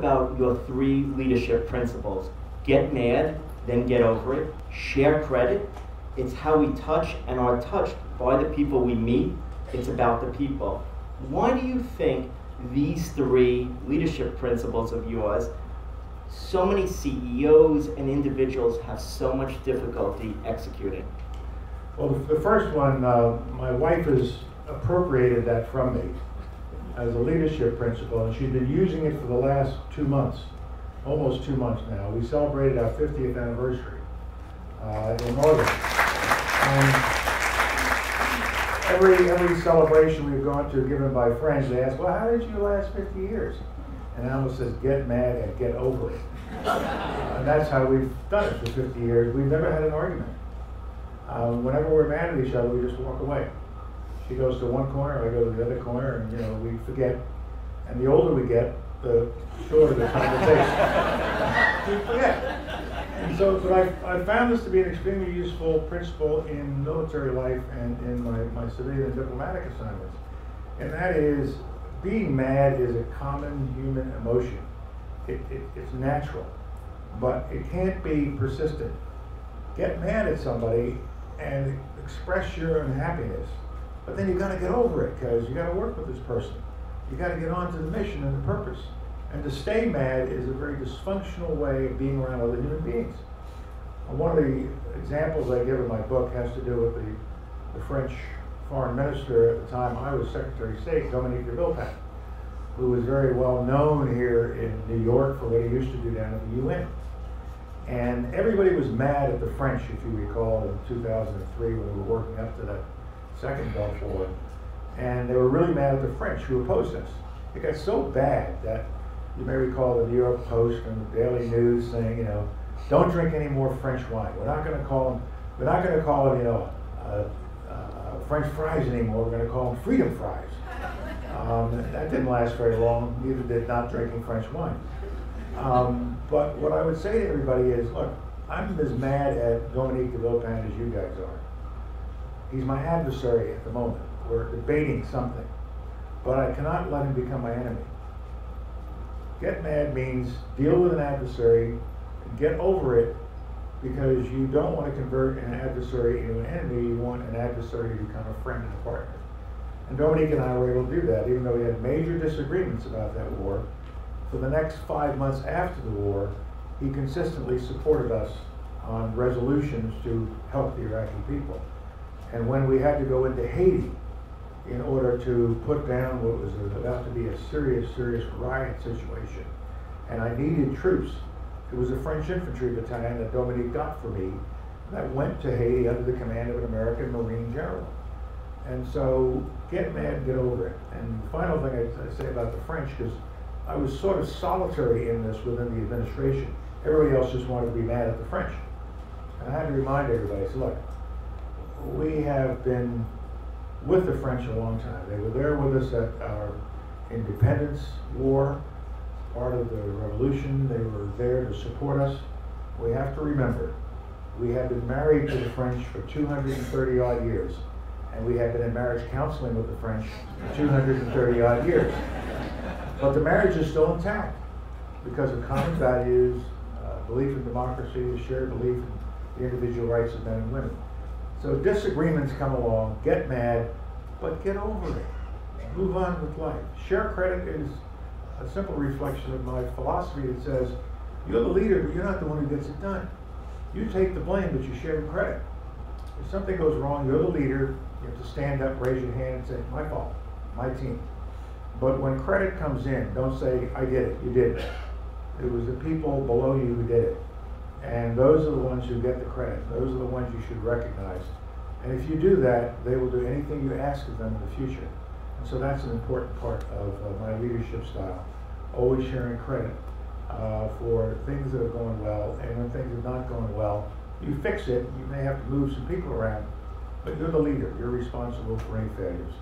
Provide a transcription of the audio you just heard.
about your 3 leadership principles. Get mad, then get over it. Share credit. It's how we touch and are touched by the people we meet. It's about the people. Why do you think these 3 leadership principles of yours, so many CEOs and individuals have so much difficulty executing? Well, the first one, my wife has appropriated that from me as a leadership principle, and she's been using it for the last 2 months, almost 2 months now. We celebrated our 50th anniversary in August. And every celebration we've gone to given by friends, they ask, well, how did you last 50 years? And Alma says, get mad and get over it. And that's how we've done it for 50 years. We've never had an argument. Whenever we're mad at each other, we just walk away. She goes to one corner, I go to the other corner, and we forget. And the older we get, the shorter the conversation. We forget. And so, but I found this to be an extremely useful principle in military life and in my civilian and diplomatic assignments. And that is, being mad is a common human emotion. It's natural, but it can't be persistent. Get mad at somebody and express your unhappiness, but then you got to get over it because you got to work with this person. You got to get on to the mission and the purpose. And to stay mad is a very dysfunctional way of being around other human beings. One of the examples I give in my book has to do with the French foreign minister at the time I was Secretary of State, Dominique de Villepin, who was very well known here in New York for what he used to do down at the UN. And everybody was mad at the French, if you recall, in 2003 when we were working up to the Second Gulf War. And they were really mad at the French who opposed us. It got so bad that you may recall the New York Post and the Daily News saying, don't drink any more French wine. We're not going to call them, French fries anymore. We're going to call them freedom fries. That didn't last very long. Neither did not drinking French wine. But what I would say to everybody is, look, I'm as mad at Dominique de Villepin as you guys are. He's my adversary at the moment. We're debating something. But I cannot let him become my enemy. Get mad means deal with an adversary, get over it, because you don't want to convert an adversary into an enemy. You want an adversary to become a friend and a partner. And Dominique and I were able to do that, even though we had major disagreements about that war. For the next 5 months after the war, he consistently supported us on resolutions to help the Iraqi people. And when we had to go into Haiti in order to put down what was about to be a serious riot situation, and I needed troops, it was a French infantry battalion that Dominique got for me that went to Haiti under the command of an American Marine general. And so, get mad and get over it. And the final thing I say about the French, because I was sort of solitary in this within the administration. Everybody else just wanted to be mad at the French. And I had to remind everybody, so look, we have been with the French a long time. They were there with us at our independence war, part of the revolution. They were there to support us. We have to remember, we have been married to the French for 230 odd years, and we have been in marriage counseling with the French for 230 odd years. But the marriage is still intact because of common values, belief in democracy, the shared belief in the individual rights of men and women. So disagreements come along, get mad, but get over it. Move on with life. Share credit is a simple reflection of my philosophy that says, you're the leader, but you're not the one who gets it done. You take the blame, but you share the credit. If something goes wrong, you're the leader. You have to stand up, raise your hand, and say, my fault, my team. But when credit comes in, don't say, I did it, you did it. It was the people below you who did it. And those are the ones who get the credit. Those are the ones you should recognize. And if you do that, they will do anything you ask of them in the future. And so that's an important part of my leadership style. Always sharing credit for things that are going well. And when things are not going well, you fix it. You may have to move some people around, but you're the leader. You're responsible for any failures.